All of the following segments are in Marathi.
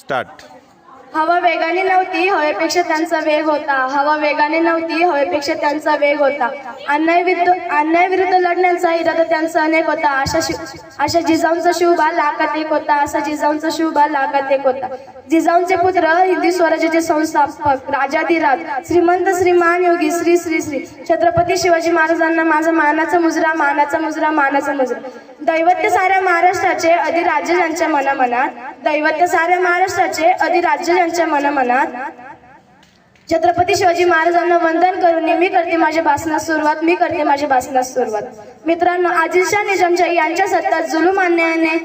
स्टार्ट. हवा वेगाने नव्हती, हवेपेक्षा त्यांचा वेग होता. हवा वेगाने नव्हती, हवेपेक्षा त्यांचा वेग होता. अन्यायाविरुद्ध लढण्याचा इरादा त्यांचा अनेक होता. अशा जिजाऊंचा शिवबा लाखात एक होता. असा जिजाऊंचा शिवबा लाखात एक होता. जिजाऊंचे पुत्र हिंदी स्वराज्याचे संस्थापक राजाधिराज श्रीमंत श्रीमान योगी श्री श्री श्री छत्रपती शिवाजी महाराजांना माझा मानाचा मुजरा, मानाचा मुजरा, मानाचा मुजरा. दैवत्य साऱ्या महाराष्ट्राचे अधिराज्य ज्यांच्या मनामनात, दैवत्य साऱ्या महाराष्ट्राचे अधिराज्य ज्यांच्या मनामनात, छत्रपती शिवाजी महाराजांना वंदन करून मी करते माझ्या भाषणास सुरुवात. मी करते माझ्या भाषणास सुरुवात. मित्रांनो, आदिलशाह निजामशाही यांच्या सत्तात जुलूम अन्यायाने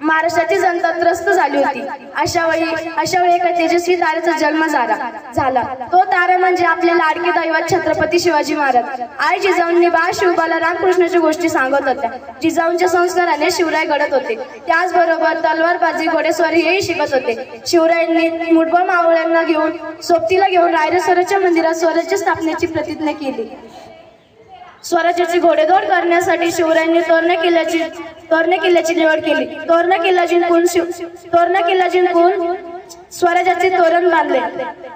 महाराष्ट्राची जनता त्रस्त झाली होती. अशा वेळी एका तेजस्वी ताऱ्याचा जन्म झाला. तो तारा म्हणजे आपले लाडके दैवत छत्रपती शिवाजी महाराज. आई जिजाऊंनी बाळ शिवबाला रामकृष्णाच्या गोष्टी सांगत होत्या. जिजाऊंच्या संस्काराने शिवराय घडत होते. त्याचबरोबर तलवारबाजी, घोडेस्वारी हेही शिकत होते. शिवरायांनी मुठभर मावळ्यांना घेऊन सोबतीला घेऊन रायरेश्वराच्या मंदिरात स्वराज्य स्थापनेची प्रतिज्ञा केली. स्वराज्याची घोडेदौड करण्यासाठी शिवरायांनी तोरणा किल्ल्याची निवड केली. तोरणा किल्ला जिंकून स्वराज्याचे तोरण बांधले.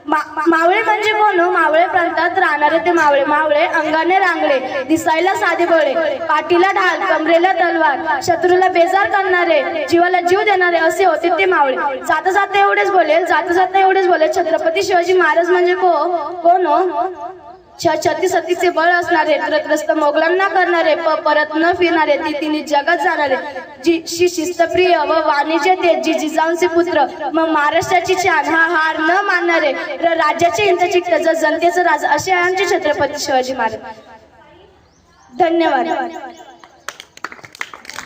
मावळे म्हणजे कोण? मावळे प्रांतात राहणारे ते मावळे. मावळे अंगाने रांगडे, दिसायला साधे भोळे, पाठीला ढाल, कमरेला तलवार, शत्रूला बेजार करणारे, जीवाला जीव देणारे असे होते ते मावळे. जाता जाता एवढेच बोले छत्रपती शिवाजी महाराज म्हणजे कोण? छत्तीस सत्तीचे बळ असणारे, त्रस्त मोगलांना करणारे, परत न फिरणारे, तिन्ही जगात जाणारे, शिस्तप्रिय व वाणिज्य ते जिजाऊंचे पुत्र, मग महाराष्ट्राची शान हार न मानणारे, राज्याचे हितचित्त जनतेचं राजा असे आमचे छत्रपती शिवाजी महाराज. धन्यवाद.